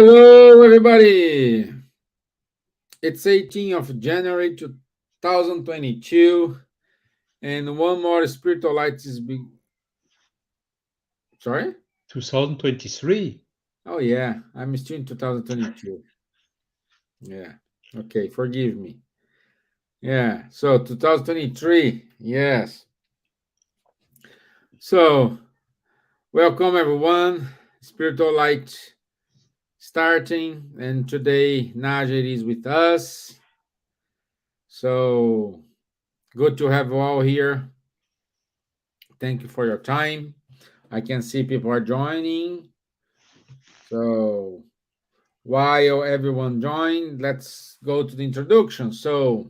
Hello, everybody. It's 18th of January 2022, and one more spiritual light is Sorry? 2023. Oh, yeah, I'm still in 2022. Yeah, okay, forgive me. Yeah, so 2023, yes. So, welcome, everyone. Spiritual light starting, and today Nadja is with us. So, good to have you all here. Thank you for your time. I can see people are joining. So while everyone joined, let's go to the introduction. So,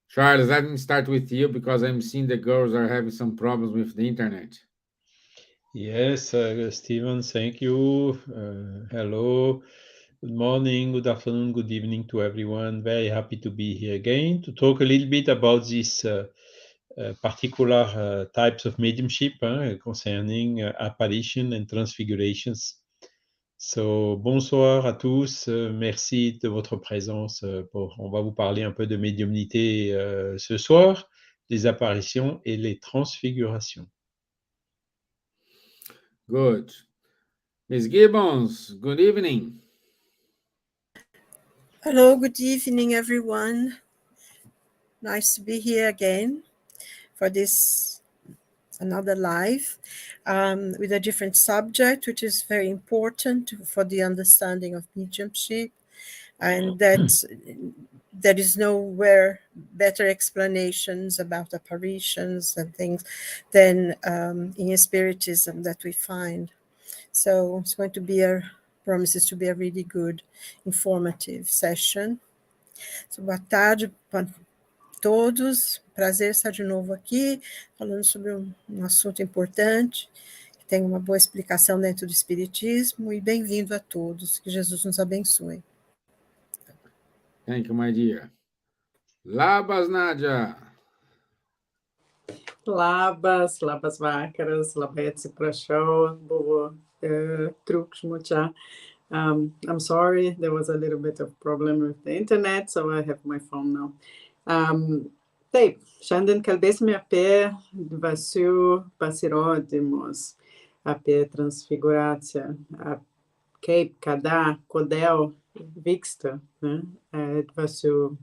Charles, let me start with you because I'm seeing the girls are having some problems with the internet. Yes, Stevan, thank you. Hello, good morning, good afternoon, good evening to everyone. Very happy to be here again to talk a little bit about these particular types of mediumship concerning apparition and transfigurations. So, bonsoir à tous. Merci de votre présence. On va vous parler un peu de médiumnité ce soir, des apparitions et les transfigurations. Good. Miss Gibbons, good evening. Hello, good evening, everyone. Nice to be here again for this another live with a different subject, which is very important for the understanding of mediumship, and that there is nowhere better explanations about apparitions and things than in spiritism that we find. So it's going to be promises to be a really good, informative session. So, boa tarde para todos. Prazer estar de novo aqui, falando sobre um assunto importante, que tem uma boa explicação dentro do Espiritismo, e bem-vindo a todos. Que Jesus nos abençoe. Thank you, my dear. Labas, Nadja. Labas vakaras, labēci prašau, buvo trūkšmučā. I'm sorry, there was a little bit of problem with the internet, so I have my phone now. Taip, šiandien kalbėsime apie dvasių pasirodymus, apie transfiguraciją, kaip, kada, kodėl vyksta dvasių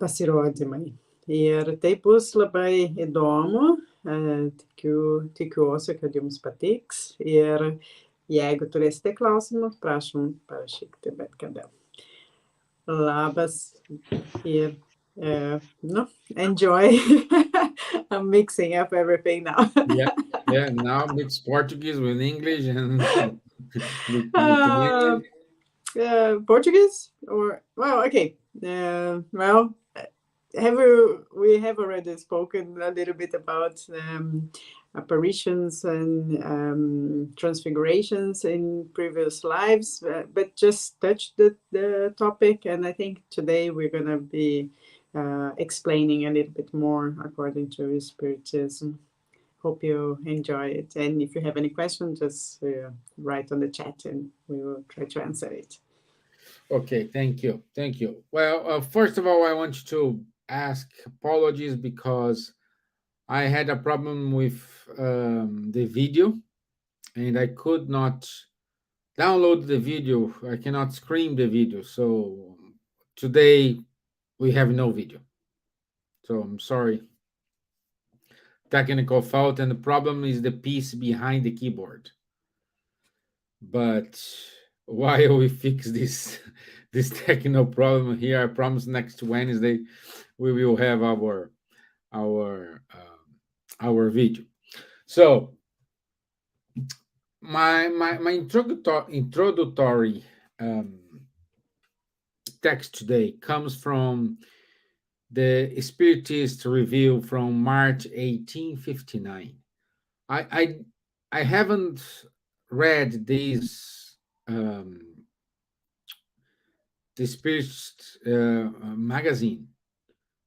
pasirodymai. Ir tai bus labai įdomu, tikiuosi, kad jums patiks. Ir jeigu turėsite klausimų, prašom parašykti bet kada. Labas ir enjoy. I'm mixing up everything now. Yeah, now mix Portuguese with English and Portuguese? Okay. We have already spoken a little bit about apparitions and transfigurations in previous lives, but just touched the topic, and I think today we're going to be explaining a little bit more according to Spiritism. Hope you enjoy it, and if you have any questions, just write on the chat and we will try to answer it. Okay, thank you. Well, first of all, I want to ask apologies because I had a problem with the video and I could not download the video. I cannot stream the video. So today we have no video. So I'm sorry. Technical fault, and the problem is the piece behind the keyboard. But while we fix this technical problem here, I promise next Wednesday we will have our video. So my introductory text today comes from the Spiritist Review from March 1859. I haven't read this the Spiritist magazine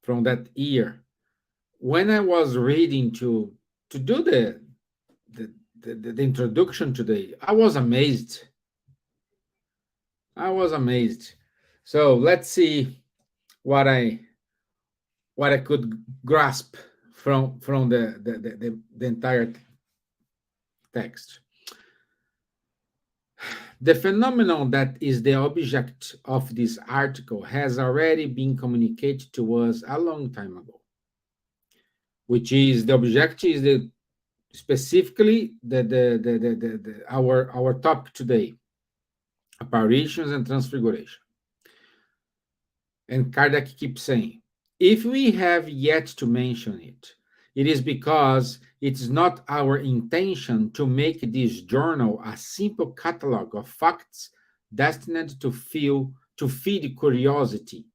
from that year. When I was reading to do the the introduction today, I was amazed. I was amazed. So let's see what I could grasp from the entire text. The phenomenon that is the object of this article has already been communicated to us a long time ago, which is the object is the specifically our topic today, apparitions and transfiguration. And Kardec keeps saying, if we have yet to mention it, it is because it is not our intention to make this journal a simple catalogue of facts destined to feed curiosity,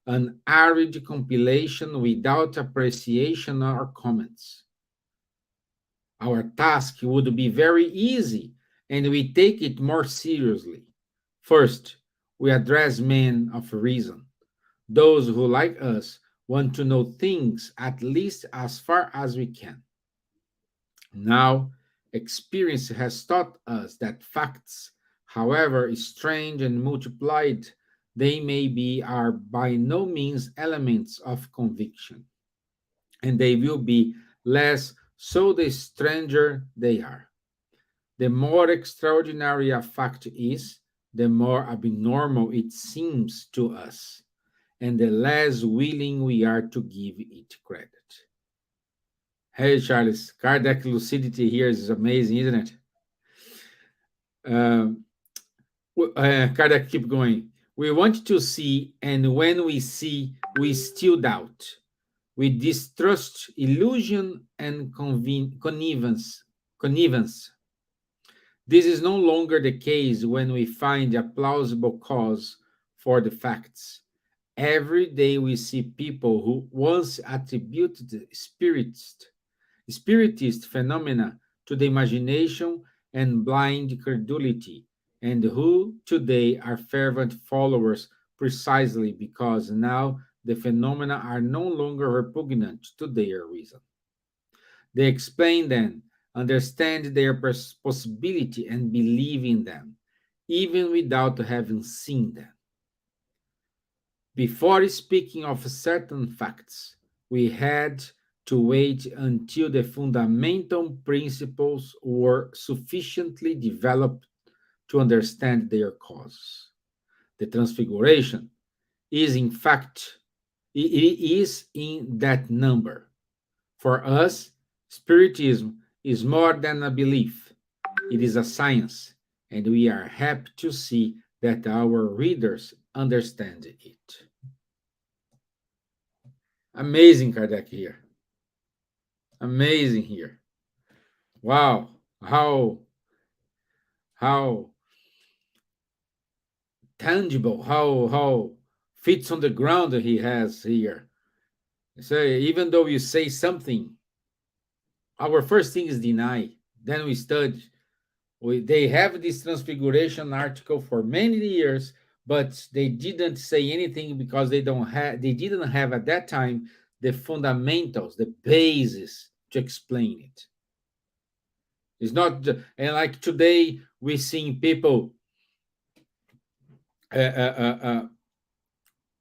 an arid compilation without appreciation or comments. Our task would be very easy, and we take it more seriously. First, we address men of reason, those who, like us, want to know things at least as far as we can. Now, experience has taught us that facts, however strange and multiplied they may be, are by no means elements of conviction, and they will be less so the stranger they are. The more extraordinary a fact is, the more abnormal it seems to us, and the less willing we are to give it credit. Hey, Charles, Kardec lucidity here is amazing, isn't it? Kardec keep going. We want to see, and when we see, we still doubt. We distrust illusion and connivance. This is no longer the case when we find a plausible cause for the facts. Every day we see people who once attributed spiritist phenomena to the imagination and blind credulity, and who today are fervent followers precisely because now the phenomena are no longer repugnant to their reason. They explain them, understand their possibility, and believe in them, even without having seen them. Before speaking of certain facts, we had to wait until the fundamental principles were sufficiently developed to understand their causes. The transfiguration is, in fact, it is in that number. For us, Spiritism is more than a belief. It is a science, and we are happy to see that our readers understand it. Amazing, Kardec here. Amazing here. Wow, how tangible, how fits on the ground he has here. So even though you say something, our first thing is deny. Then we study. They have this transfiguration article for many years, but they didn't say anything because they didn't have at that time the fundamentals, the basis to explain it. It's not, and like today we seeing people what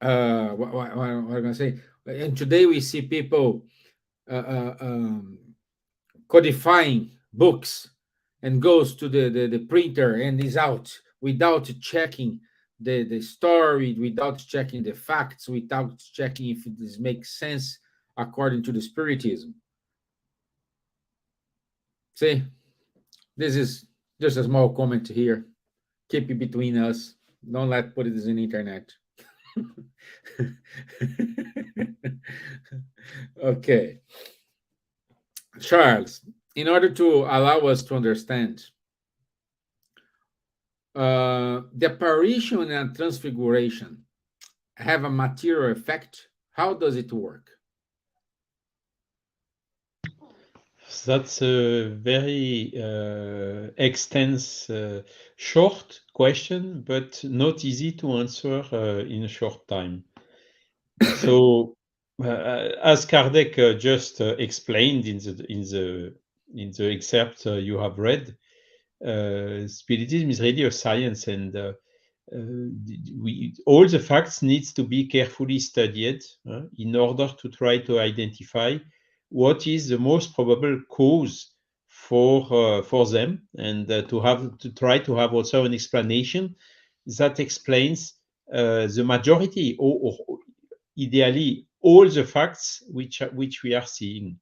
am I gonna say? And today we see people codifying books and goes to the printer and is out without checking the story, without checking the facts, without checking if this makes sense according to the Spiritism. See, this is just a small comment here. Keep it between us. Don't let put it in the internet. Okay. Charles, in order to allow us to understand the apparition and transfiguration have a material effect, how does it work? That's a very extensive, short question, but not easy to answer in a short time. So, as Kardec just explained in the the excerpt you have read, Spiritism is really a science, and all the facts needs to be carefully studied in order to try to identify what is the most probable cause for them, and to try to have also an explanation that explains the majority, or ideally all the facts which we are seeing.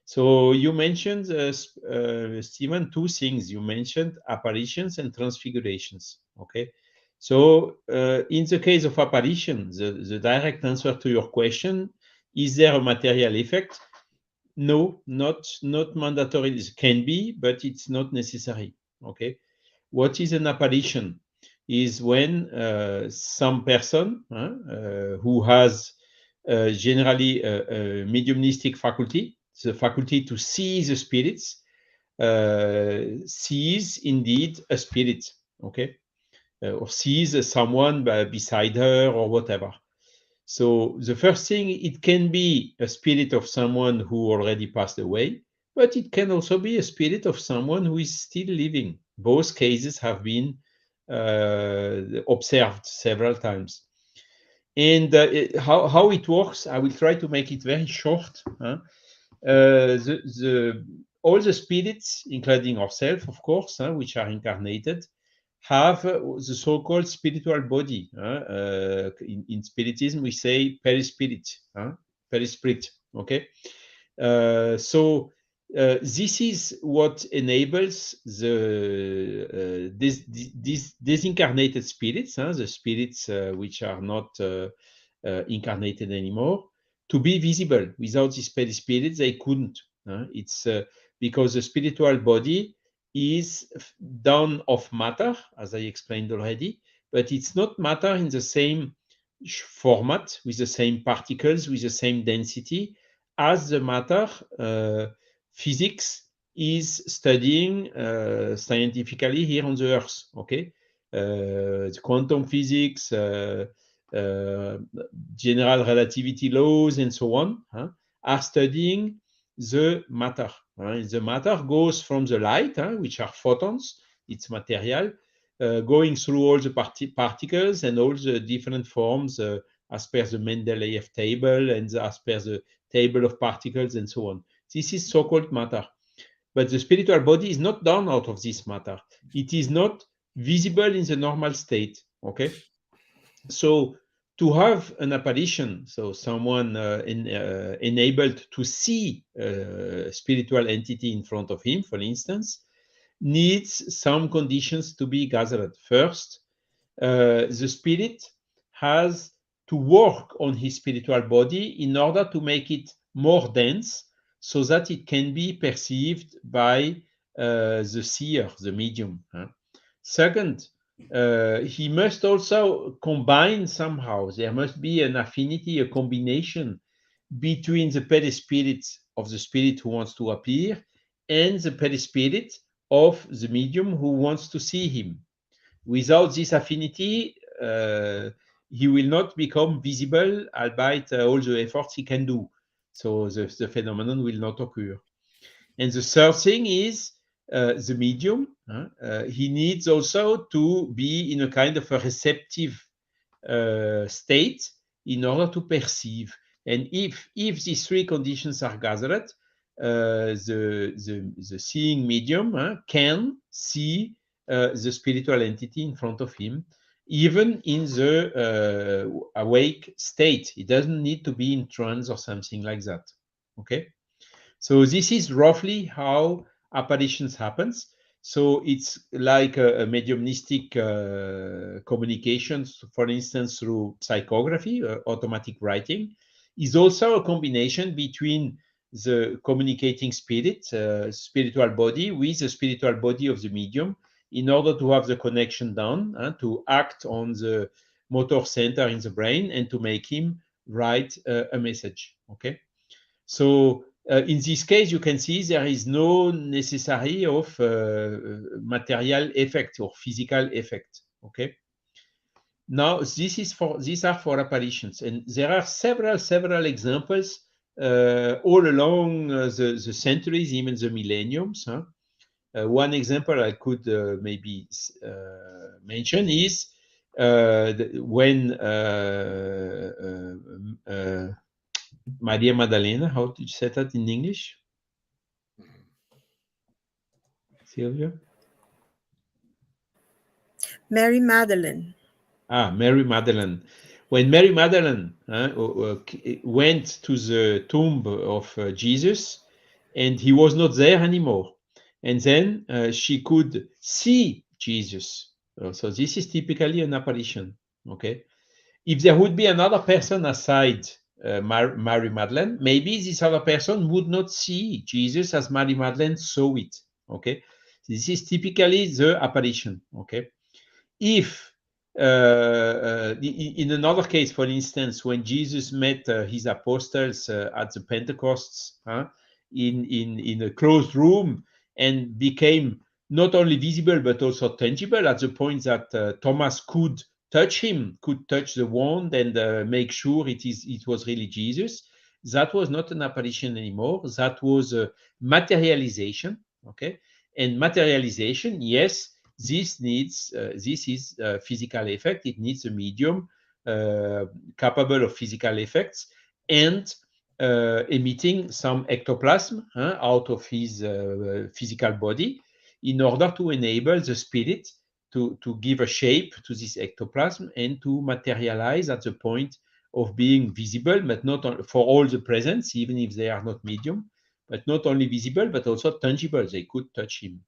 So you mentioned, Stevan, two things. You mentioned apparitions and transfigurations. Okay. So in the case of apparition, the direct answer to your question, is there a material effect? No, not mandatory. It can be, but it's not necessary. Okay. What is an apparition? Is when some person who has generally a mediumistic faculty, the faculty to see the spirits, sees indeed a spirit, okay, or sees someone beside her or whatever. So the first thing, it can be a spirit of someone who already passed away, but it can also be a spirit of someone who is still living. Both cases have been observed several times. And how it works, I will try to make it very short. All the spirits, including ourselves, of course, which are incarnated, have the so-called spiritual body. In Spiritism, we say perispirit, perispirit. Okay, so this is what enables these disincarnated spirits, the spirits which are not incarnated anymore, to be visible. Without these perispirits, they couldn't. It's because the spiritual body is done of matter, as I explained already, but it's not matter in the same format, with the same particles, with the same density, as the matter physics is studying scientifically here on the Earth. Okay, the quantum physics, general relativity laws, and so on, are studying the matter. The matter goes from the light, which are photons, it's material, going through all the particles and all the different forms as per the Mendeleev table and as per the table of particles and so on. This is so-called matter. But the spiritual body is not done out of this matter. It is not visible in the normal state. Okay? So to have an apparition, so someone enabled to see a spiritual entity in front of him, for instance, needs some conditions to be gathered. First, the spirit has to work on his spiritual body in order to make it more dense, so that it can be perceived by the seer, the medium. Second, he must also combine somehow. There must be an affinity, a combination between the perispirit of the spirit who wants to appear and the perispirit of the medium who wants to see him. Without this affinity, he will not become visible, albeit all the efforts he can do. So the phenomenon will not occur. And the third thing is the medium. He needs also to be in a kind of a receptive state in order to perceive. And if these three conditions are gathered, the seeing medium can see the spiritual entity in front of him, even in the awake state. It doesn't need to be in trance or something like that. Okay, so this is roughly how apparitions happens. So it's like a mediumistic communications, for instance, through psychography, automatic writing, is also a combination between the communicating spirit, spiritual body, with the spiritual body of the medium, in order to have the connection done, to act on the motor center in the brain and to make him write a message. Okay, so in this case, you can see there is no necessary of material effect or physical effect. Okay. Now these are for apparitions, and there are several examples all along the centuries, even the millenniums. Huh? One example I could maybe mention is when Maria Maddalena, how did you say that in English? Silvia? Mary Magdalene. Mary Magdalene. When Mary Magdalene went to the tomb of Jesus, and he was not there anymore, and then she could see Jesus. So this is typically an apparition. Okay, if there would be another person aside Mary Magdalene, maybe this other person would not see Jesus as Mary Magdalene saw it. Okay, this is typically the apparition. Okay, if in another case, for instance, when Jesus met his apostles at the Pentecosts in a closed room and became not only visible but also tangible at the point that Thomas could touch him, could touch the wand and make sure it was really Jesus, that was not an apparition anymore. That was a materialization. Okay, and materialization, yes, this is physical effect. It needs a medium capable of physical effects and emitting some ectoplasm out of his physical body in order to enable the spirit to give a shape to this ectoplasm and to materialize at the point of being visible, but not for all the presents, even if they are not medium, but not only visible, but also tangible. They could touch him.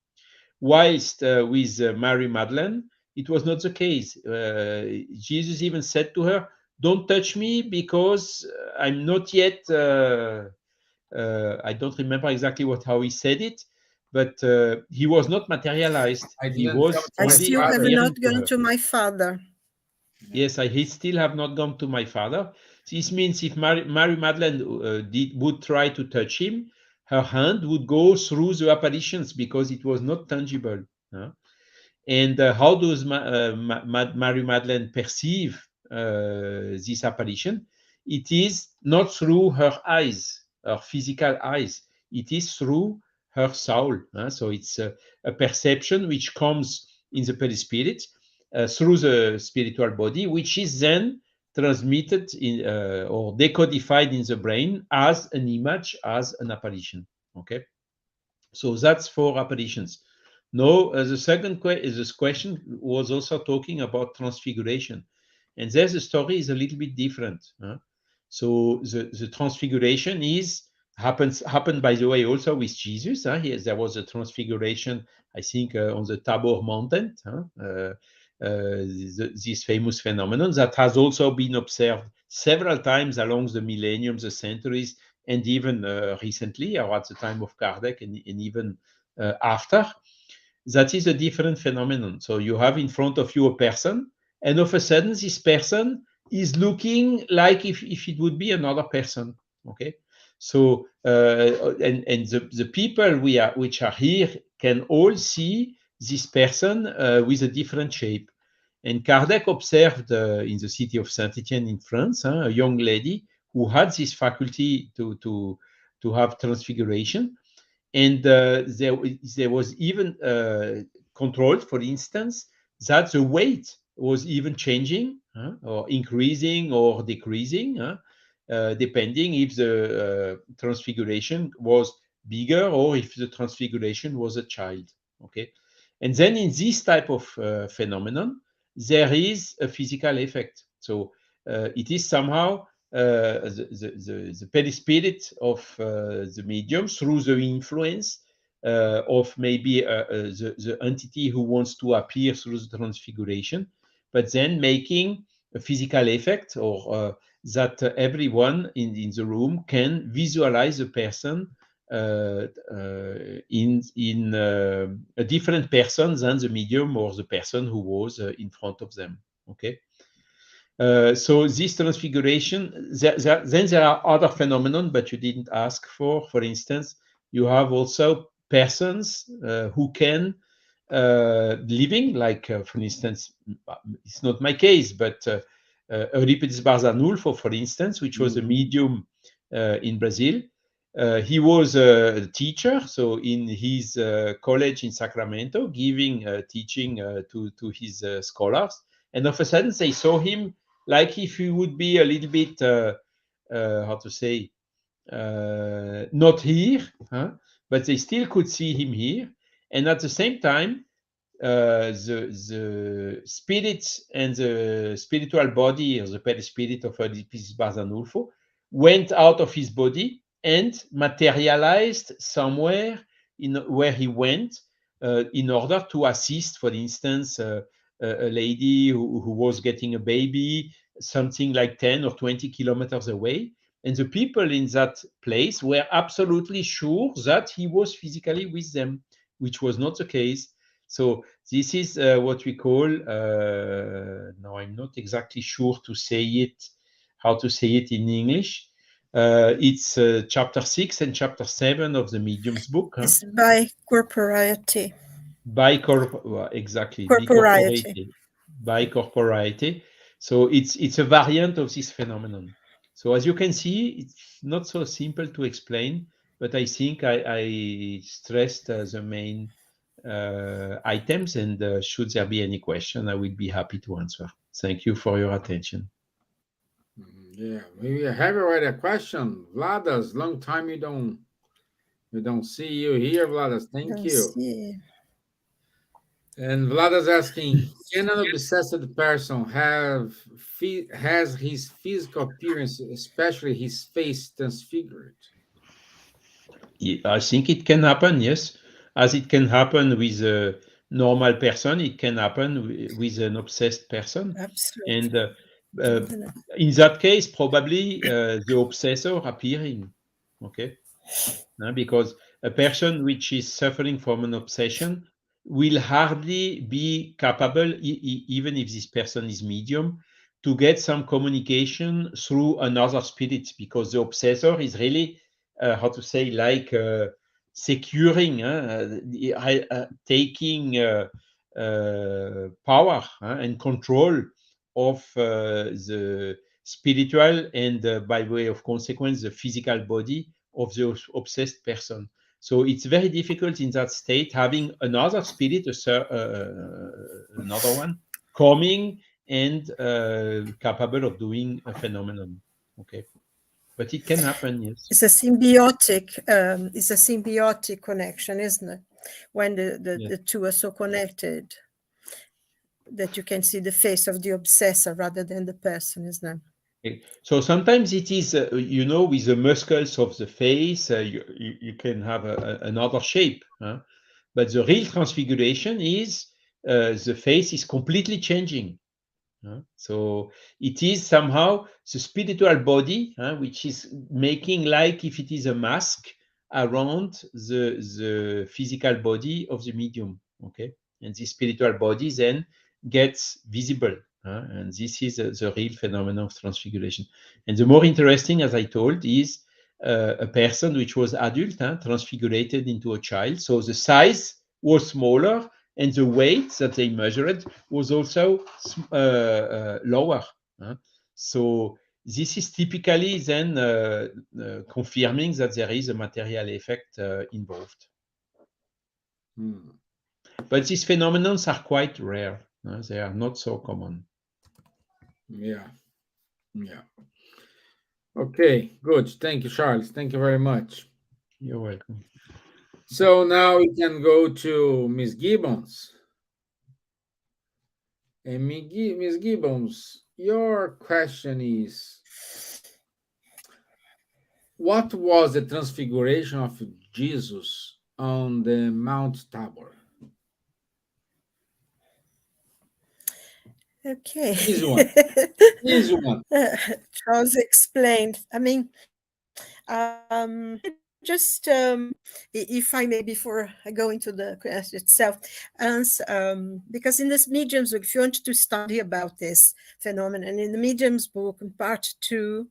Whilst with Mary Magdalene, it was not the case. Jesus even said to her, "Don't touch me because I'm not yet." I don't remember exactly how he said it, but he was not materialized. He was I only still have appearing not to gone her. to my Father. Yes, I still have not gone to my Father. This means if Mary Magdalene would try to touch him, her hand would go through the apparitions because it was not tangible. And how does Mary Magdalene perceive this apparition? It is not through her eyes, her physical eyes. It is through her soul. So it's a perception which comes in the perispirit through the spiritual body, which is then transmitted or decodified in the brain as an image, as an apparition. Okay, so that's for apparitions. Now, the second question was also talking about transfiguration, and there the story is a little bit different. So the transfiguration happened by the way also with Jesus. There was a transfiguration, I think, on the Tabor mountain. This famous phenomenon that has also been observed several times along the millenniums, the centuries, and even recently, or at the time of Kardec, and even after. That is a different phenomenon. So you have in front of you a person, and of a sudden, this person is looking like if it would be another person. Okay, so and the people which are here can all see this person with a different shape. And Kardec observed in the city of Saint-Étienne in France a young lady who had this faculty to have transfiguration. And there was even controlled, for instance, that the weight was even changing or increasing or decreasing, depending if the transfiguration was bigger or if the transfiguration was a child. Okay, and then in this type of phenomenon, there is a physical effect. So it is somehow the perispirit of the medium through the influence of maybe the entity who wants to appear through the transfiguration, but then making a physical effect or that everyone in the room can visualize a person in a different person than the medium or the person who was in front of them. Okay. So this transfiguration, then there are other phenomena, but you didn't ask for. For instance, you have also persons who can living, like for instance, it's not my case, but Euripides Barzanulfo, for instance, which was a medium in Brazil. He was a teacher, so in his college in Sacramento, giving teaching to his scholars. And all of a sudden, they saw him like if he would be a little bit, how to say, not here, huh? But they still could see him here. And at the same time, the spirits and the spiritual body, or the perispirit of Oedipus Barzanulfo, went out of his body and materialized somewhere in where he went in order to assist, for instance, a lady who was getting a baby, something like 10 or 20 kilometers away. And the people in that place were absolutely sure that he was physically with them, which was not the case. So this is what we call, now I'm not exactly sure to say it, how to say it in English. It's chapter 6 and chapter 7 of the Medium's book. Huh? It's by corporeity. Exactly, Corporeity. Bicorporeity. So it's a variant of this phenomenon. So as you can see, it's not so simple to explain, but I think I stressed the main items, and should there be any question, I will be happy to answer. Thank you for your attention. Yeah, we have already a question. Vladas, long time we don't see you here, Vladas. Thank Don't you. see. And Vlada's asking, can an obsessed person has his physical appearance, especially his face, transfigured? I think it can happen, yes. As it can happen with a normal person, it can happen with an obsessed person. Absolutely. And in that case, probably the obsessor appearing, okay? Because a person which is suffering from an obsession will hardly be capable, even if this person is medium, to get some communication through another spirit, because the obsessor is really, how to say, like securing, taking power and control of the spiritual and, by way of consequence, the physical body of the obsessed person. So it's very difficult in that state having another spirit, another one, coming and capable of doing a phenomenon. Okay, but it can happen, yes. It's a symbiotic connection, isn't it? When the two are so connected that you can see the face of the obsessor rather than the person, isn't it? So sometimes it is, with the muscles of the face, you can have another shape. Huh? But the real transfiguration is the face is completely changing. So it is somehow the spiritual body, which is making like if it is a mask around the physical body of the medium. Okay, and the spiritual body then gets visible. And this is the real phenomenon of transfiguration. And the more interesting, as I told, is a person which was adult, transfigurated into a child. So the size was smaller, and the weight that they measured was also lower. So this is typically then confirming that there is a material effect involved. But these phenomena are quite rare. They are not so common. Yeah. Okay, good. Thank you, Charles. Thank you very much. You're welcome. So now we can go to Ms. Gibbons. And Ms. Gibbons, your question is, what was the transfiguration of Jesus on the Mount Tabor? Okay. Easy one. Charles explained. I mean, just if I may, before I go into the question itself, because in this medium's book, if you want to study about this phenomenon, in the medium's book, in part 2,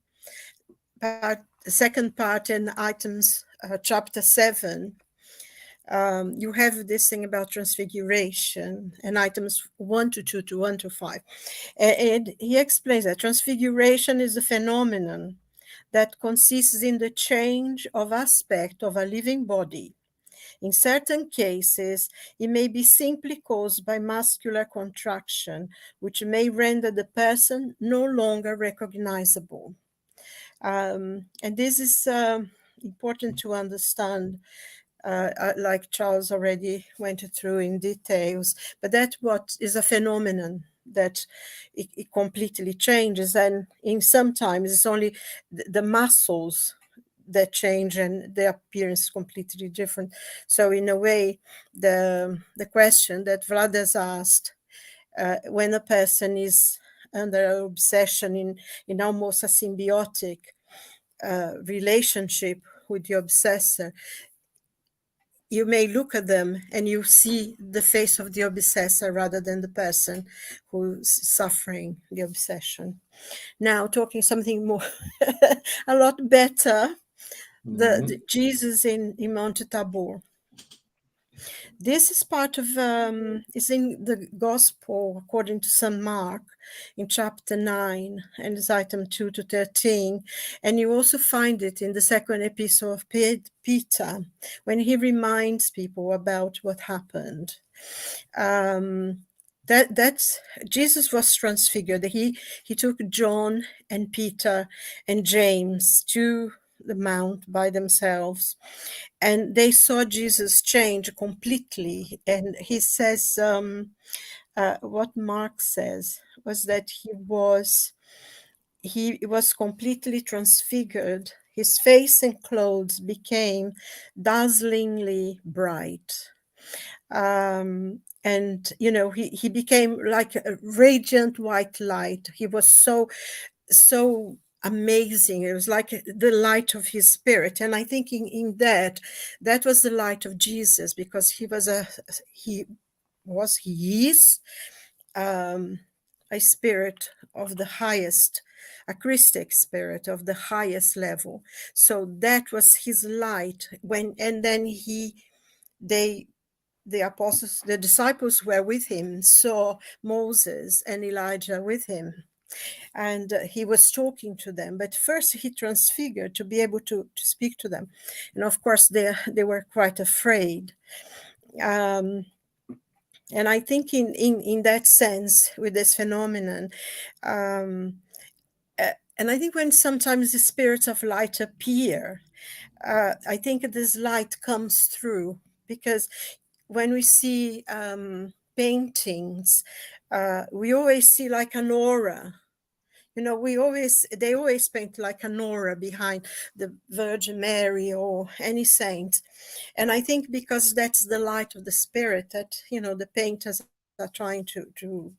the second part in items, chapter 7, you have this thing about transfiguration and items 1 to 2 to 1 to 5. And he explains that transfiguration is a phenomenon that consists in the change of aspect of a living body. In certain cases, it may be simply caused by muscular contraction, which may render the person no longer recognizable. And this is important to understand, like Charles already went through in details, but that what is a phenomenon that it completely changes. And in sometimes it's only the muscles that change and the appearance is completely different. So in a way, the question that Vlad has asked, when a person is under obsession in almost a symbiotic relationship with the obsessor, you may look at them and you see the face of the obsessor rather than the person who's suffering the obsession. Now, talking something more, a lot better, the Jesus in Mount Tabor. This is part of, is in the Gospel according to St. Mark in chapter 9, and it's item 2 to 13. And you also find it in the second epistle of Peter, when he reminds people about what happened. That's Jesus was transfigured. He took John and Peter and James to the mount by themselves, and they saw Jesus change completely. And he says, what Mark says was that he was completely transfigured. His face and clothes became dazzlingly bright. And he became like a radiant white light. He was so amazing. It was like the light of his spirit. And I think in that was the light of Jesus, because he is a spirit of the highest, a Christic spirit of the highest level. So that was his light. And then the apostles, the disciples were with him, saw Moses and Elijah with him. And he was talking to them, but first he transfigured to be able to speak to them. And of course, they were quite afraid. And I think in that sense, with this phenomenon, and I think when sometimes the spirits of light appear, I think this light comes through, because when we see paintings, we always see like an aura. They always paint like an aura behind the Virgin Mary or any saint. And I think because that's the light of the spirit that, the painters are trying to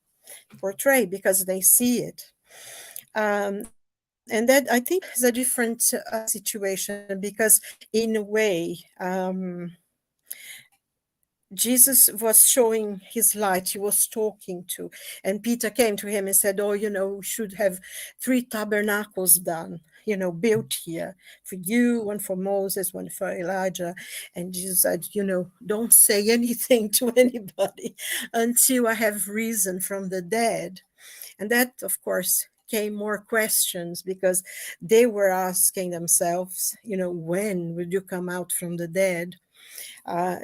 portray, because they see it. And that, I think, is a different situation, because in a way, Jesus was showing his light. He was talking to, and Peter came to him and said, we should have 3 tabernacles done, built here, for you, one for Moses, one for Elijah. And Jesus said, don't say anything to anybody until I have risen from the dead. And that, of course, came more questions, because they were asking themselves, when will you come out from the dead?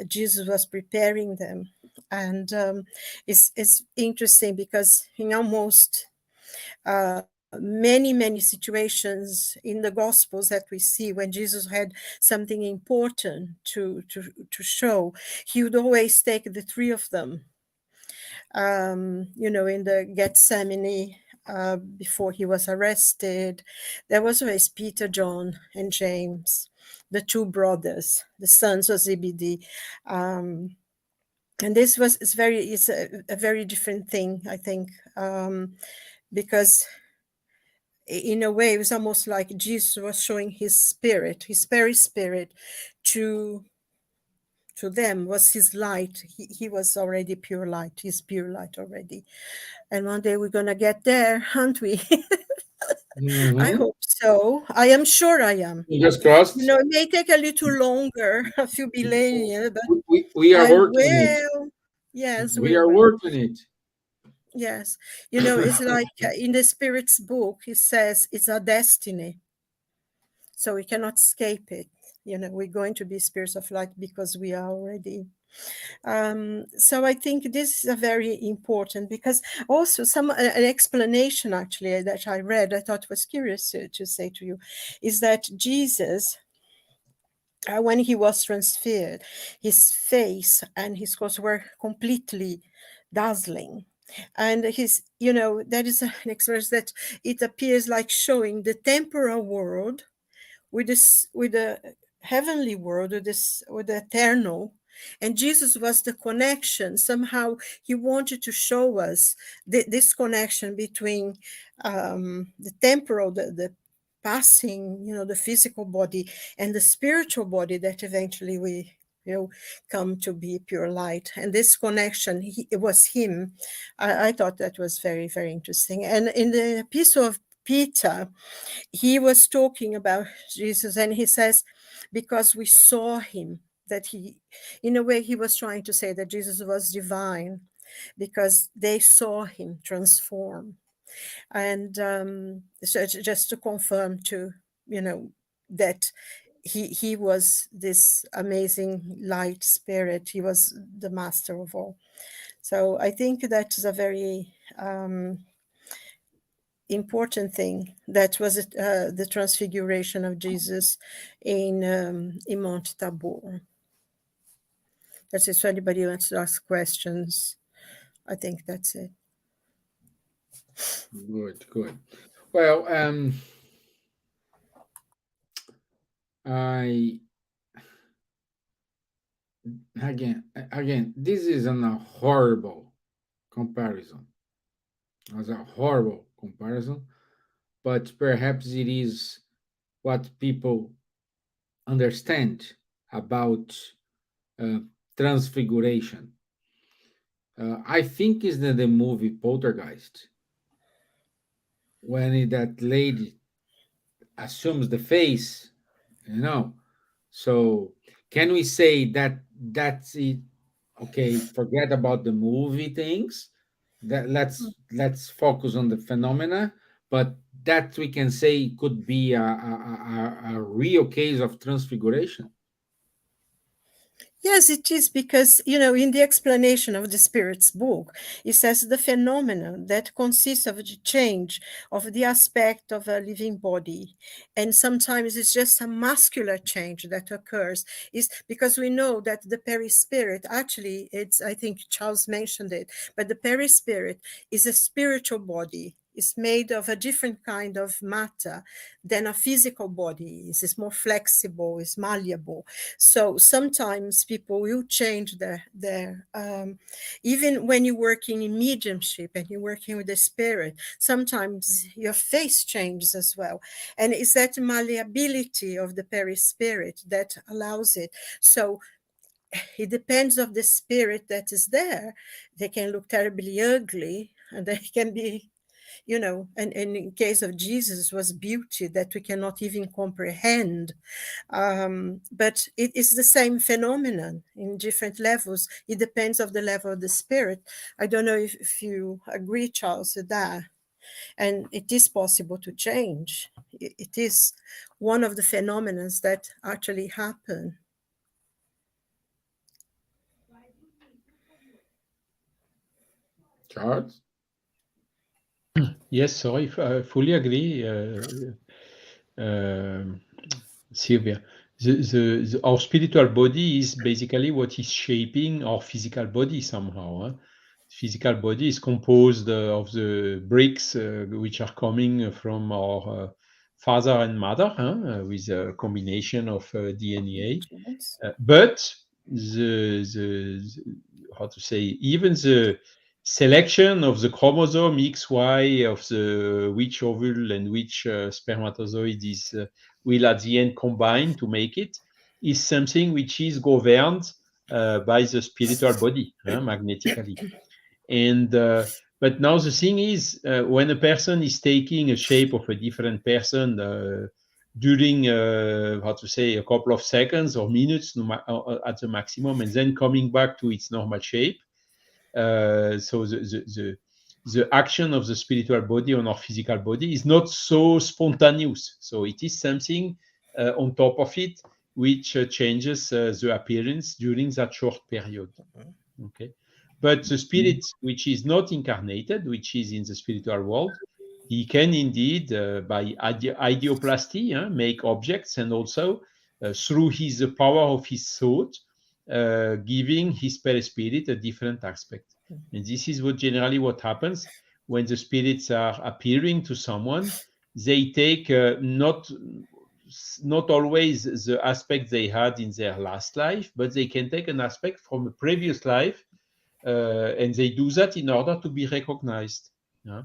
Jesus was preparing them. And it's interesting, because in almost many situations in the Gospels that we see, when Jesus had something important to show, he would always take the 3 of them. In the Gethsemane, before he was arrested, there was always Peter, John, and James, the 2 brothers, the sons of Zebedee. And this is a very different thing, I think, because in a way it was almost like Jesus was showing his spirit, his very spirit, to them, was his light. He was already pure light. He's pure light already. And one day we're going to get there, aren't we? I hope so. I am sure I am. Fingers crossed. It may take a little longer, a few millennia, but we are working it. Yes, we are working it. Yes. It's like in the Spirit's book, it says it's a destiny. So we cannot escape it. We're going to be spirits of light because we are already. So I think this is a very important, because also an explanation actually that I read, I thought was curious to say to you, is that Jesus, when he was transfigured, his face and his clothes were completely dazzling. And that is an experience that it appears like showing the temporal world with the heavenly world, with the eternal. And Jesus was the connection. Somehow he wanted to show us this connection between the temporal, the passing, the physical body, and the spiritual body that eventually we come to be pure light. And this connection, it was him. I thought that was very, very interesting. And in the epistle of Peter, he was talking about Jesus, and he says, because we saw him, that he, in a way, he was trying to say that Jesus was divine because they saw him transform. And so just to confirm to, that he was this amazing light spirit. He was the master of all. So I think that is a very important thing. That was the transfiguration of Jesus in Mount Tabor. That's it. So anybody wants to ask questions, I think that's it. Good. Well, again, this is a horrible comparison. It's a horrible comparison, but perhaps it is what people understand about transfiguration. I think is the movie Poltergeist, when that lady assumes the face, So can we say that that's it? Okay, forget about the movie things. That let's focus on the phenomena, but that we can say could be a real case of transfiguration. Yes, it is, because, in the explanation of the Spirit's book, it says the phenomenon that consists of the change of the aspect of a living body. And sometimes it's just a muscular change that occurs, is because we know that the perispirit, actually, I think Charles mentioned it, but the perispirit is a spiritual body. Is made of a different kind of matter than a physical body. It's more flexible, it's malleable. So sometimes people will change their even when you're working in mediumship and you're working with the spirit, sometimes your face changes as well. And it's that malleability of the perispirit that allows it. So it depends on the spirit that is there. They can look terribly ugly, and they can be, and in case of Jesus, was beauty that we cannot even comprehend. But it is the same phenomenon in different levels. It depends on the level of the spirit. I don't know if you agree, Charles, with that. And it is possible to change. It is one of the phenomena that actually happen. Charles? Yes, sorry, I fully agree, Silvia. Our spiritual body is basically what is shaping our physical body somehow. Physical body is composed of the bricks which are coming from our father and mother, with a combination of DNA. But how to say, even the selection of the chromosome XY of the which ovule and which spermatozoid is will at the end combine to make it, is something which is governed by the spiritual body magnetically. And but now the thing is, when a person is taking a shape of a different person during how to say, a couple of seconds or minutes at the maximum, and then coming back to its normal shape, so the action of the spiritual body on our physical body is not so spontaneous. So it is something on top of it, which changes the appearance during that short period. Okay, but the spirit which is not incarnated, which is in the spiritual world, he can indeed, by ideoplasty, make objects, and also through his the power of his thought, giving his perispirit a different aspect. And this is what generally what happens when the spirits are appearing to someone. They take not always the aspect they had in their last life, but they can take an aspect from a previous life, and they do that in order to be recognized. Yeah?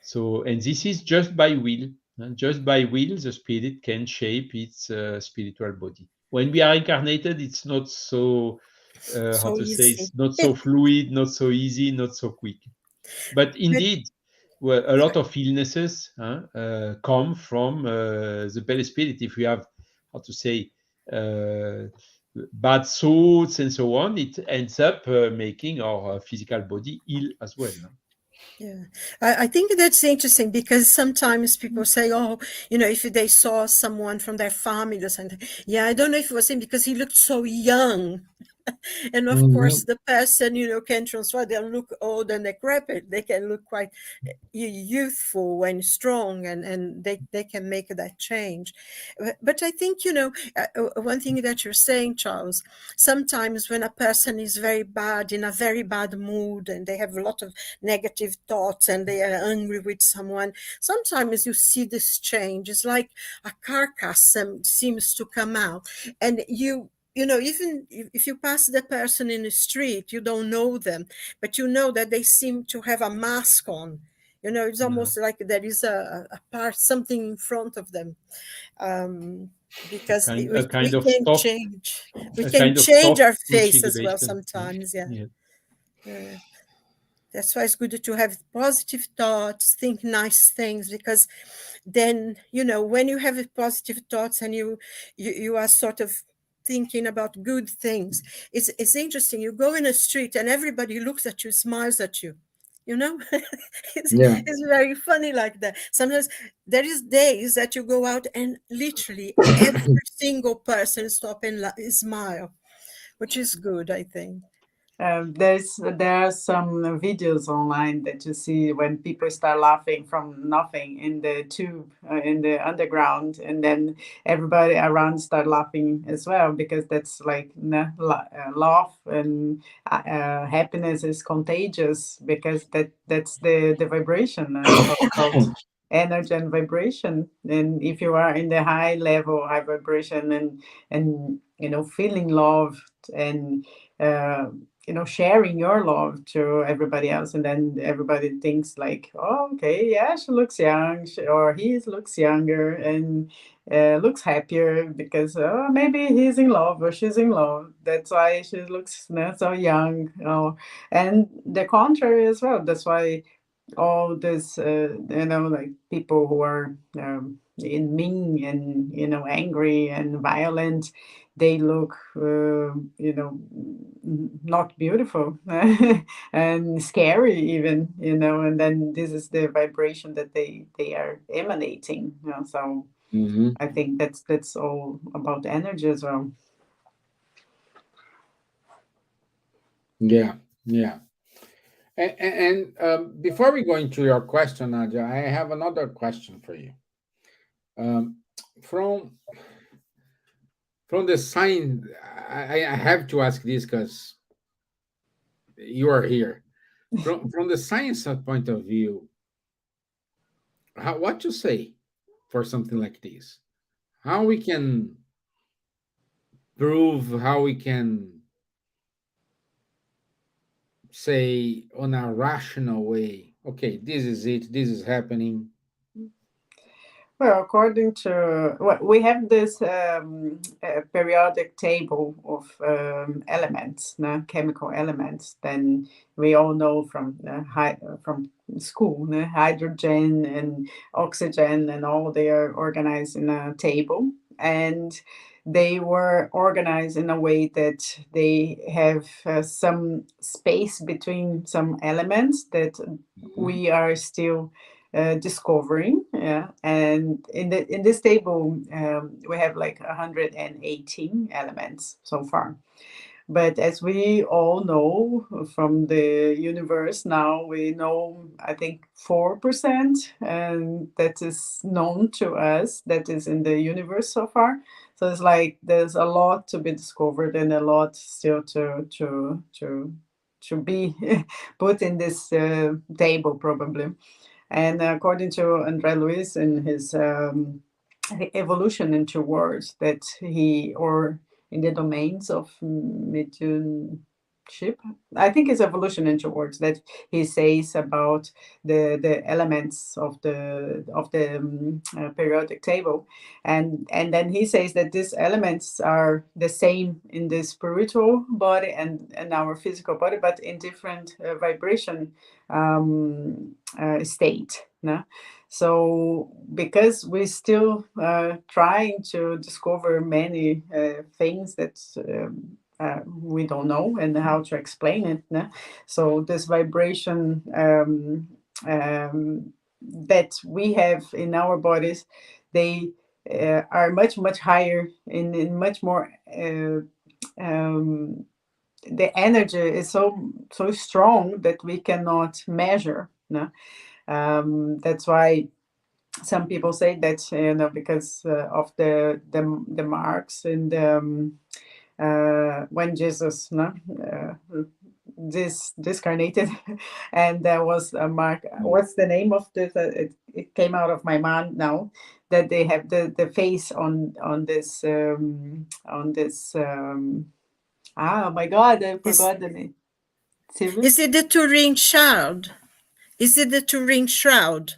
So, and this is just by will. And just by will, the spirit can shape its spiritual body. When we are incarnated, it's not so, how to say, it's not so fluid, not so easy, not so quick. But indeed, well, a lot of illnesses come from the perispirit. If we have, how to say, bad thoughts and so on, it ends up making our physical body ill as well. Yeah, I think that's interesting, because sometimes people say, oh, if they saw someone from their family or something, yeah, I don't know if it was him because he looked so young. And of course, the person, can transfer. They'll look old and decrepit. They can look quite youthful and strong, and they can make that change. But I think, one thing that you're saying, Charles, sometimes when a person is very bad, in a very bad mood, and they have a lot of negative thoughts, and they are angry with someone, sometimes you see this change. It's like a carcass seems to come out, and even if you pass the person in the street, you don't know them, but you know that they seem to have a mask on. It's almost like there is a part, something in front of them, because we can change. We can change our face as well sometimes. Yeah. That's why it's good to have positive thoughts, think nice things, because then, when you have positive thoughts and you are sort of thinking about good things, it's interesting. You go in a street and everybody looks at you, smiles at you. It's very funny like that. Sometimes there is days that you go out and literally every single person stop and smile, which is good, I think. There are some videos online that you see when people start laughing from nothing in the tube, in the underground, and then everybody around start laughing as well, because that's like laugh and happiness is contagious, because that's the vibration, called energy and vibration. And if you are in the high level, high vibration, and feeling loved, and sharing your love to everybody else, and then everybody thinks like, oh, okay, yeah, she looks young, or he looks younger, and looks happier, because maybe he's in love or she's in love, that's why she looks so young. And the contrary as well. That's why all this like people who are mean and angry and violent, they look not beautiful and scary even, and then this is the vibration that they are emanating. So I think that's all about energy as well. Yeah. And before we go into your question, Nadja, I have another question for you. From the sign, I have to ask this because you are here. From the science point of view, what to say for something like this? How we can prove, how we can say on a rational way, okay, this is it, this is happening? Well, according to we have this periodic table of elements, chemical elements. Then we all know from school, hydrogen and oxygen, and all they are organized in a table, and they were organized in a way that they have some space between some elements that we are still discovering. Yeah, and in this table we have like 118 elements so far. But as we all know from the universe now, we know, I think, 4%, and that is known to us, that is in the universe so far. So it's like there's a lot to be discovered and a lot still to be put in this table, probably. And according to André Luiz in his evolution into words, that he, or in the domains of mediumship, I think it's evolution into words, that he says about the elements of the periodic table, and then he says that these elements are the same in the spiritual body and our physical body, but in different vibration state. No? So because we're still trying to discover many things that we don't know and how to explain it. No? So this vibration that we have in our bodies, they are much, much higher in much more the energy is so strong that we cannot measure. No? That's why some people say that, because of the marks in the when Jesus discarnated, and there was a mark. What's the name of this? It came out of my mind now. That they have the face on this oh my God, I forgot the name. Silvia? Is it the Turin shroud? Is it the Turin shroud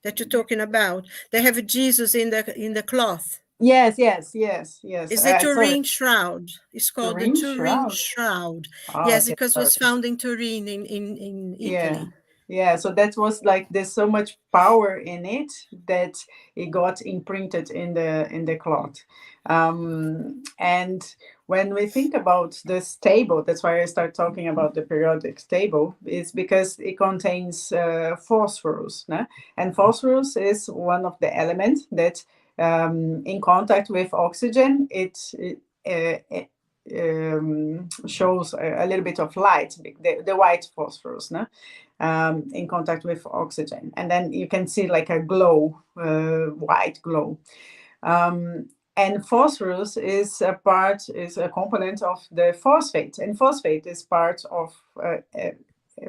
that you're talking about? They have Jesus in the cloth. Yes. Is the Turin shroud? It's called the Turin shroud. Oh, yes, okay, because it was found in Turin in Italy. Yeah, so that was like there's so much power in it that it got imprinted in the cloth. And when we think about this table, that's why I start talking about the periodic table, is because it contains phosphorus. No? And phosphorus is one of the elements that in contact with oxygen, it shows a little bit of light, the white phosphorus, no? In contact with oxygen, and then you can see like a glow, white glow. And phosphorus is a component of the phosphate, and phosphate is part of a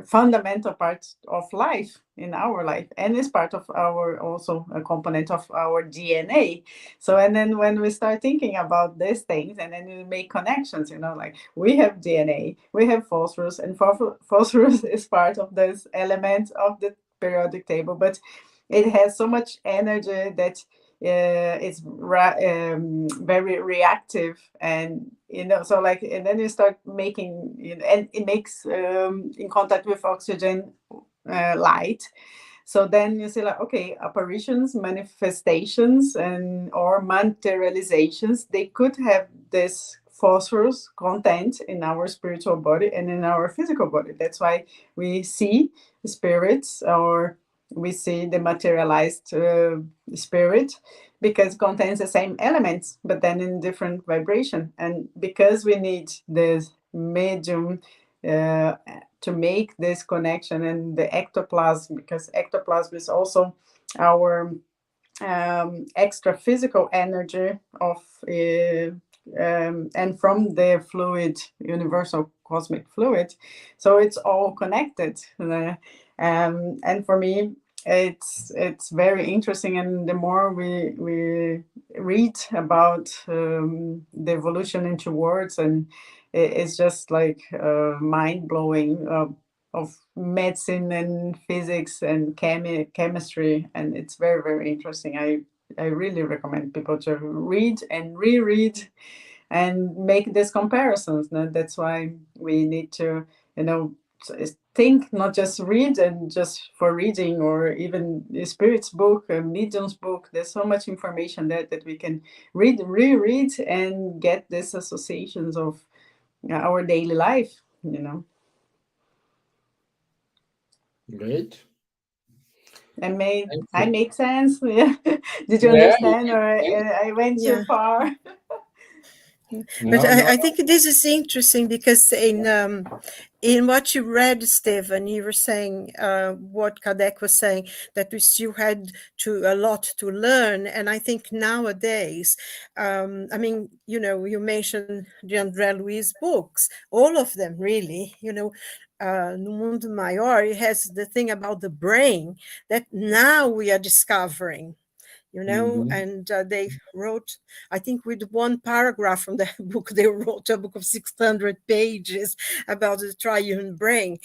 fundamental part of life in our life, and is part of our, also a component of our DNA. So, and then when we start thinking about these things, and then we make connections, like we have DNA, we have phosphorus, and phosphorus is part of this element of the periodic table, but it has so much energy that it's very reactive, and so like, and then you start making, and it makes in contact with oxygen light. So then you see like, okay, apparitions, manifestations, or materializations, they could have this phosphorus content in our spiritual body and in our physical body. That's why we see spirits, or we see the materialized spirit, because it contains the same elements, but then in different vibration. And because we need this medium to make this connection, and the ectoplasm, because ectoplasm is also our extra physical energy of and from the fluid, universal cosmic fluid. So it's all connected. And for me, it's very interesting, and the more we read about the evolution into words, and it's just like mind-blowing of medicine and physics and chemistry, and it's very, very interesting. I really recommend people to read and reread and make these comparisons. That's why we need to think, not just read and just for reading, or even the spirit's book, a medium's book. There's so much information there that we can read and reread and get these associations of our daily life. Great. I make sense? Yeah. Did you understand, or I went too far? But I think this is interesting because in what you read, Stevan, you were saying what Kardec was saying, that we still had a lot to learn. And I think nowadays, I mean, you know, you mentioned the André Luiz books, all of them really, you know. No Mundo Maior, it has the thing about the brain that now we are discovering, you know, and they wrote, I think with one paragraph from that book, they wrote a book of 600 pages about the triune brain.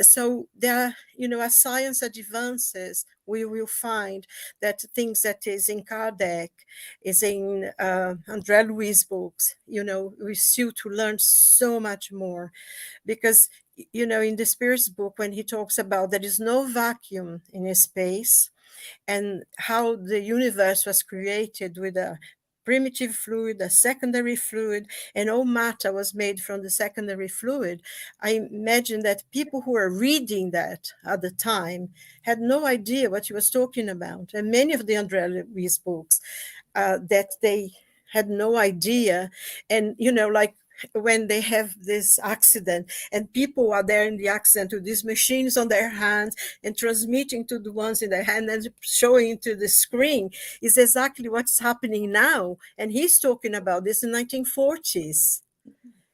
So there, you know, as science advances, we will find that things that is in Kardec, is in André Luiz books, you know, we still to learn so much more, because, you know, in the Spirit's book, when he talks about there is no vacuum in space, and how the universe was created with a primitive fluid, a secondary fluid, and all matter was made from the secondary fluid. I imagine that people who were reading that at the time had no idea what he was talking about. And many of the André Luiz books, that they had no idea. And, you know, like when they have this accident and people are there in the accident with these machines on their hands and transmitting to the ones in their hand and showing to the screen, is exactly what's happening now. And he's talking about this in 1940s,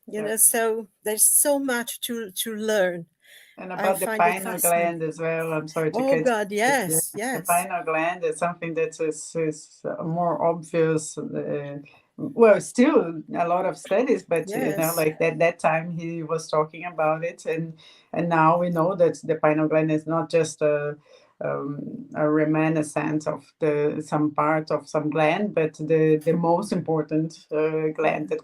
you know, so there's so much to learn. And about the pineal gland as well. I'm sorry to Oh God, yes. The pineal gland is something that is more obvious. Well, still a lot of studies, but you know, like that time he was talking about it, and now we know that the pineal gland is not just a reminiscence of some part of some gland, but the most important gland that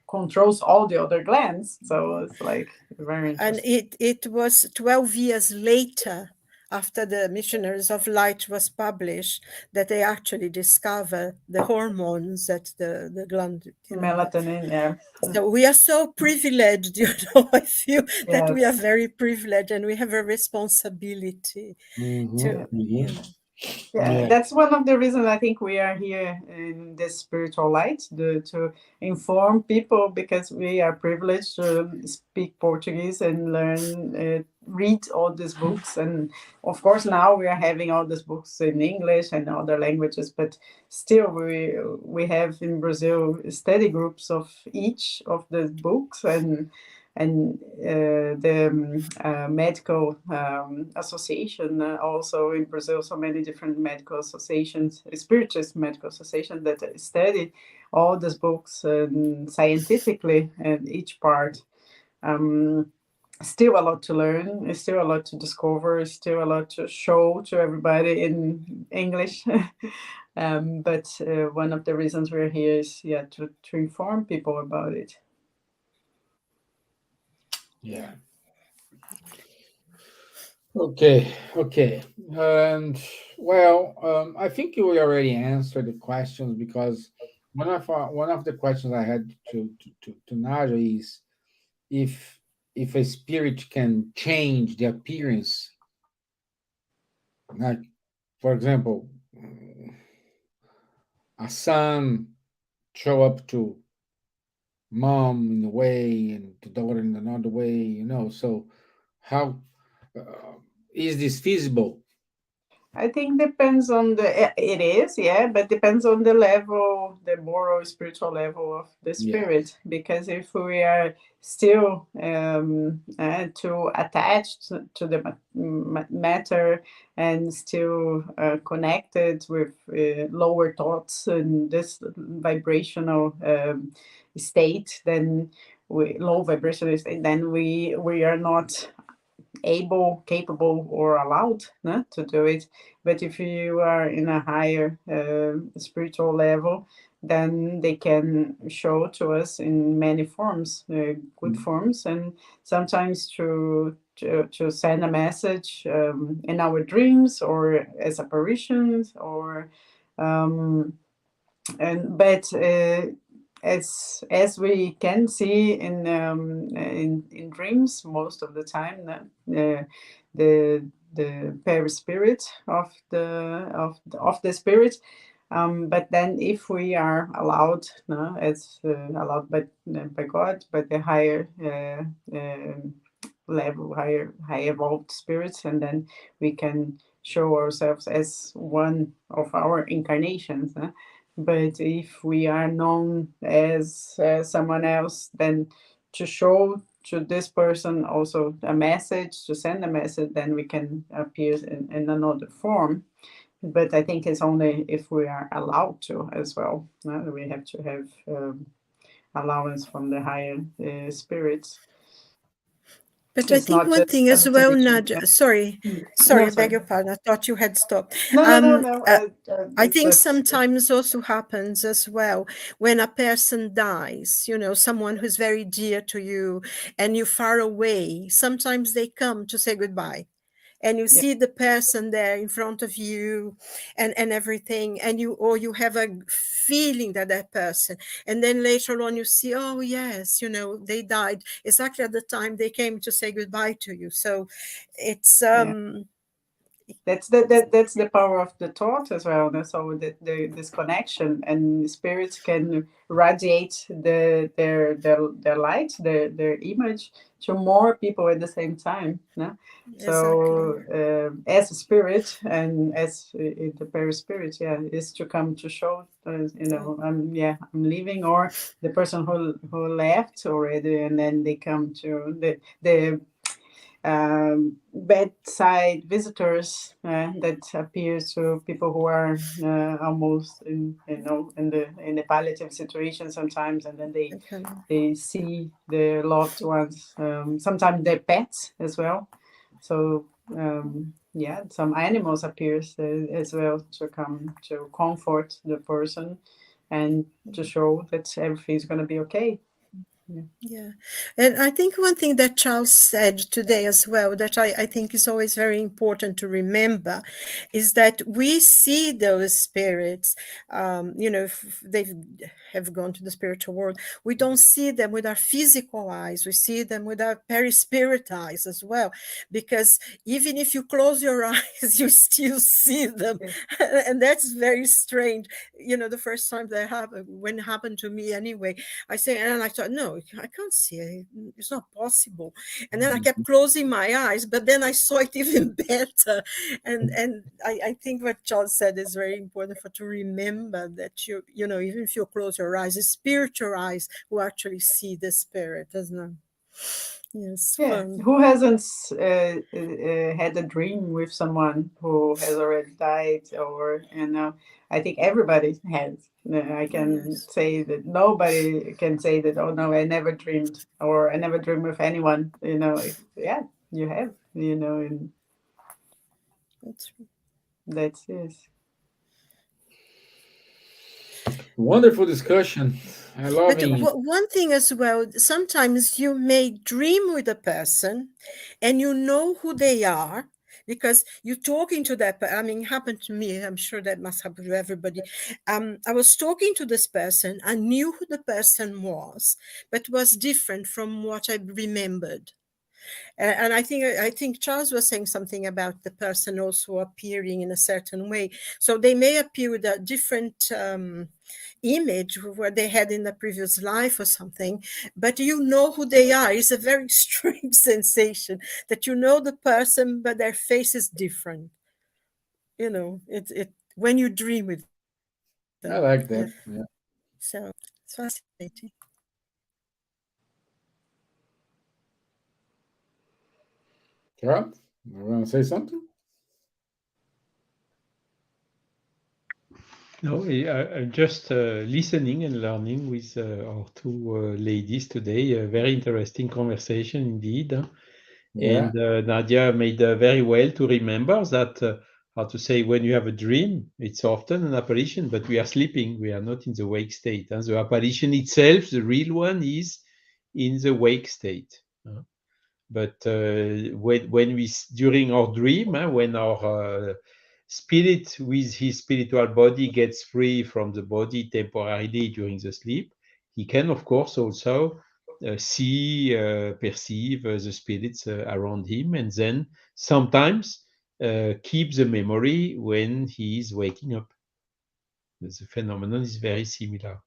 controls all the other glands. So it's like very interesting. And it was 12 years later, after the Missionaries of Light was published, that they actually discovered the hormones that the gland, you know, melatonin, yeah. So we are so privileged, you know. I feel that we are very privileged, and we have a responsibility to, you know. Yeah, that's one of the reasons I think we are here in this spiritual light, to inform people, because we are privileged to speak Portuguese and learn, read all these books. And of course, now we are having all these books in English and other languages, but still we have in Brazil study groups of each of the books, and the medical association also in Brazil, so many different medical associations, spiritist medical associations that study all these books scientifically, and each part. Still a lot to learn, still a lot to discover, still a lot to show to everybody in English. But one of the reasons we're here is to inform people about it. Yeah. Okay. And well, I think you already answered the questions, because one of the questions I had to Nadja is if a spirit can change the appearance, like, for example, a son show up to mom in a way and the daughter in another way, you know. So how is this feasible? I think depends on it is, but depends on the level, the moral, spiritual level of the spirit. Because if we are still too attached to the matter, and still connected with lower thoughts and this vibrational state, then low vibrational state, then we are not able, capable, or allowed to do it. But if you are in a higher spiritual level, then they can show to us in many forms, good forms, and sometimes to send a message in our dreams, or as apparitions, or as we can see in dreams most of the time, the the perispirit of the spirit. But then, if we are allowed, no, as allowed by God, by the higher level, high evolved spirits, and then we can show ourselves as one of our incarnations. But if we are known as someone else, then to show to this person also a message, to send a message, then we can appear in another form. But I think it's only if we are allowed to as well. We have to have allowance from the higher spirits. But I think one thing as well, Nadja, sorry, I beg your pardon. I thought you had stopped. No. I think sometimes also happens as well when a person dies, someone who's very dear to you and you're far away. Sometimes they come to say goodbye. And you see the person there in front of you and everything, and you have a feeling that person, and then later on you see, oh yes, they died exactly at the time they came to say goodbye to you. So it's that's the power of the thought as well. So this connection, and spirits can radiate their light, their image to more people at the same time. No? So as a spirit and as the perispirit, is to come to show, I'm leaving, or the person who left already, and then they come to the bedside visitors that appear to people who are almost in the palliative situation sometimes, and then they see their loved ones, sometimes their pets as well. So some animals appears as well to come to comfort the person and to show that everything's going to be okay. Yeah. And I think one thing that Charles said today as well, that I think is always very important to remember, is that we see those spirits, if they have gone to the spiritual world, we don't see them with our physical eyes, we see them with our perispirit eyes as well, because even if you close your eyes, you still see them. And that's very strange. The first time that happened, when it happened to me anyway, I thought, no, I can't see it. It's not possible. And then I kept closing my eyes, but then I saw it even better. And I think what John said is very important to remember, that even if you close your eyes, it's spiritual eyes who actually see the spirit, doesn't it? Yes. Yeah. Who hasn't had a dream with someone who has already died, or I think everybody has. I can say that nobody can say that, oh no, I never dreamed, or I never dreamed with anyone. You have. And that's it. Wonderful discussion. I love it. One thing as well, sometimes you may dream with a person and you know who they are, because you're talking to that. It happened to me. I'm sure that must happen to everybody. I was talking to this person. I knew who the person was, but it was different from what I remembered. And I think Charles was saying something about the person also appearing in a certain way. So they may appear with a different image what they had in the previous life or something, but you know who they are. It's a very strange sensation that you know the person, but their face is different. It when you dream with them. I like that. Yeah. So it's fascinating. Carol, you want to say something? No, I'm just listening and learning with our two ladies today. A very interesting conversation indeed. Yeah. And Nadja made very well to remember that, how to say, when you have a dream, it's often an apparition, but we are sleeping. We are not in the wake state. And the apparition itself, the real one, is in the wake state. But when we, during our dream, when our spirit with his spiritual body gets free from the body temporarily during the sleep, he can, of course, also see, perceive the spirits around him. And then sometimes keep the memory when he is waking up. The phenomenon is very similar.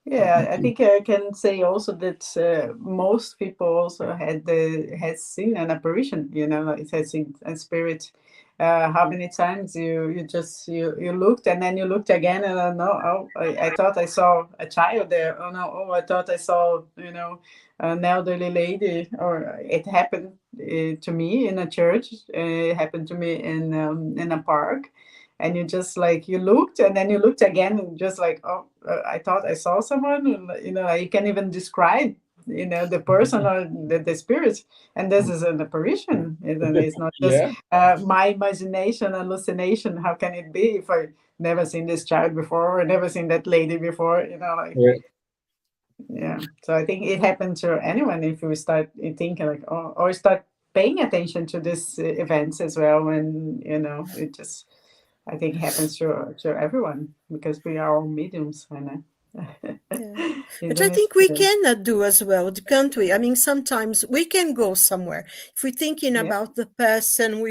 Yeah, I think I can say also that most people also has seen an apparition. You know, it has seen a spirit. How many times you looked and then you looked again and no, oh, I thought I saw a child there. Oh no, oh I thought I saw an elderly lady. Or it happened to me in a church. It happened to me in a park, and you just like you looked and then you looked again and just like, oh, I thought I saw someone. You can even describe the person or the spirit, and this is an apparition. It's not just Yeah. my imagination, hallucination. How can it be if I never seen this child before or never seen that lady before? Like, Yeah. yeah. So I think it happens to anyone if you start thinking like, oh, or start paying attention to these events as well. And it just, I think, happens to everyone because we are all mediums, and Yeah. But I isn't it? think we Yeah. cannot do as well, can't we? I mean, sometimes we can go somewhere. If we're thinking Yeah. about the person,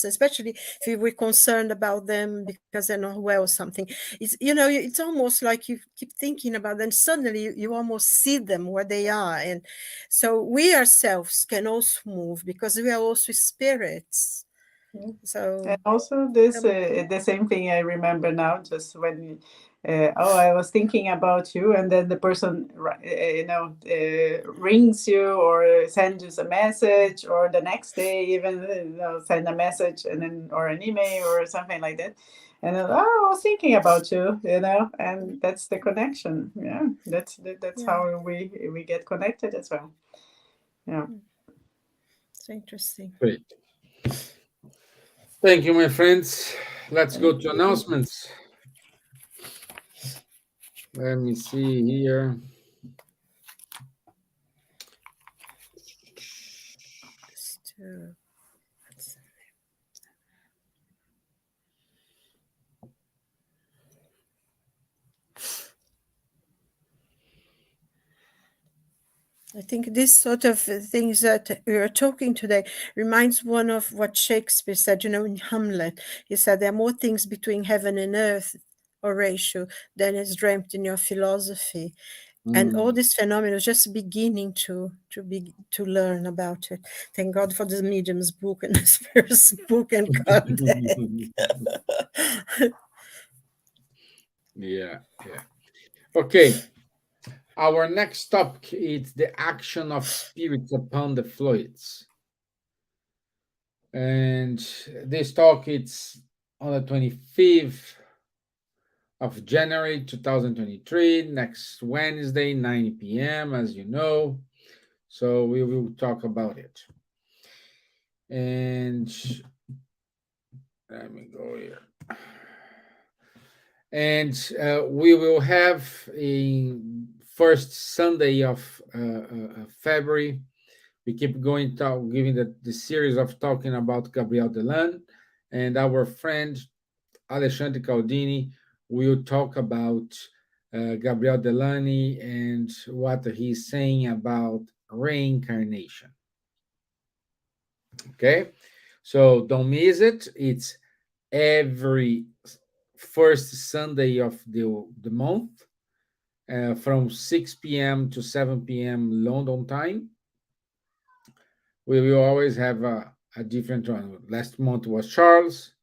especially if we're concerned about them because they're not well or something, it's almost like you keep thinking about them. Suddenly you almost see them where they are. And so we ourselves can also move because we are also spirits. Yeah. So And also this, um, the same thing I remember now, just when, I was thinking about you, and then the person, rings you or sends you a message, or the next day even, send a message and then, or an email or something like that. And then, oh, I was thinking about you, and that's the connection. Yeah, that's yeah, how we get connected as well. Yeah. it's interesting. Great. Thank you, my friends. Let's go Thank to you. announcements. Let me see here. So, I think this sort of things that we are talking today reminds one of what Shakespeare said, in Hamlet. He said, there are more things between heaven and earth, Horatio, than is dreamt in your philosophy. And all this phenomenon is just beginning to learn about it. Thank God for the medium's book and the spirit's book and contact. Yeah. Okay. Our next topic is the action of spirits upon the fluids. And this talk it's on the 25th of January 2023, next Wednesday, 9 p.m., as you know. So we will talk about it. And let me go here. And we will have a first Sunday of February. We keep going, giving the series of talking about Gabriel Delan, and our friend Alexandre Caldini will talk about Gabriel Delany and what he's saying about reincarnation. Okay, so don't miss it. It's every first Sunday of the month from 6 p.m. to 7 p.m. London time. We will always have a different one. Last month was Charles,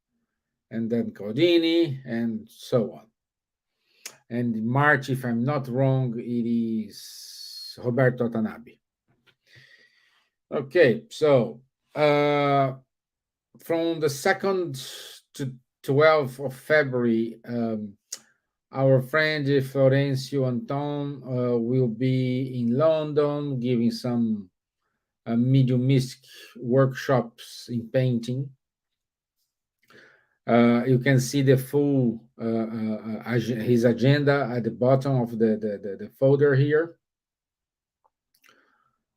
and then Caldini, and so on. And in March, if I'm not wrong, it is Roberto Tanabe. Okay, so from the 2nd to 12th of February, our friend Florencio Anton will be in London giving some mediumistic workshops in painting. You can see the full his agenda at the bottom of the folder here.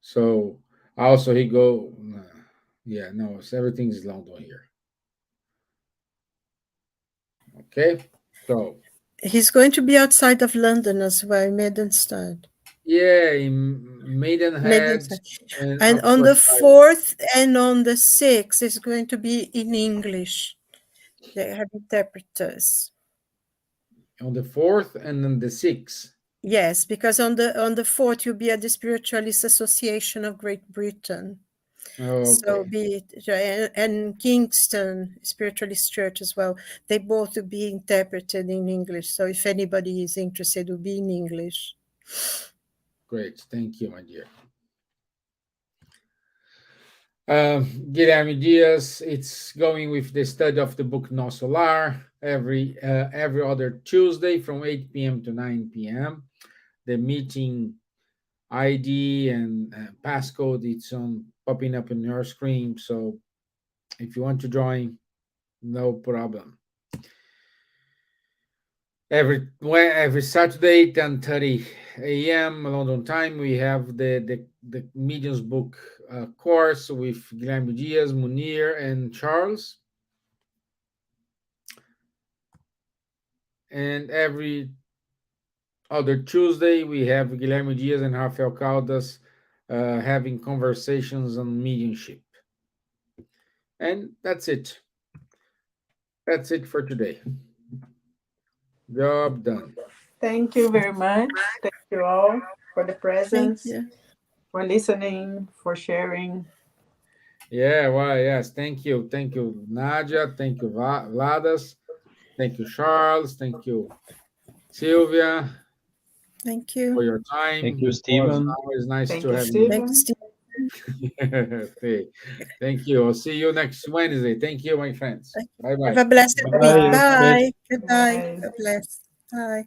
So also he go, yeah, no, so everything is London here. Okay, so He's going to be outside of London as well, Maidenstead. Yeah, in Maidenhead And on the 4th and on the 6th, it's going to be in English. They have interpreters. On the 4th and on the 6th. Yes, because on the 4th you'll be at the Spiritualist Association of Great Britain. Okay. So be it, and Kingston Spiritualist Church as well. They both will be interpreted in English. So if anybody is interested, will be in English. Great, thank you, my dear. Guilherme Diaz, it's going with the study of the book No Solar every other Tuesday from 8 p.m. to 9 p.m. The meeting ID and passcode, it's on popping up on your screen. So if you want to join, no problem. Every Saturday, 10:30 a.m. London time, we have the Mediums book course with Guilherme Diaz, Munir, and Charles. And every other Tuesday, we have Guilherme Diaz and Rafael Caldas having conversations on mediumship. And that's it. That's it for today. Job done. Thank you very much. Thank you all for the presence, for listening, for sharing. Yeah, well, yes. Thank you. Thank you, Nadja. Thank you, Vladas. Thank you, Charles. Thank you, Silvia. Thank you. For your time. Thank you, Stevan. Always nice Thank to you, have Stevan. you. Thank you. I'll see you next Wednesday. Thank you, my friends. Bye-bye. Have a blessed week. Bye. Bye. Goodbye. Bye. God bless. Bye.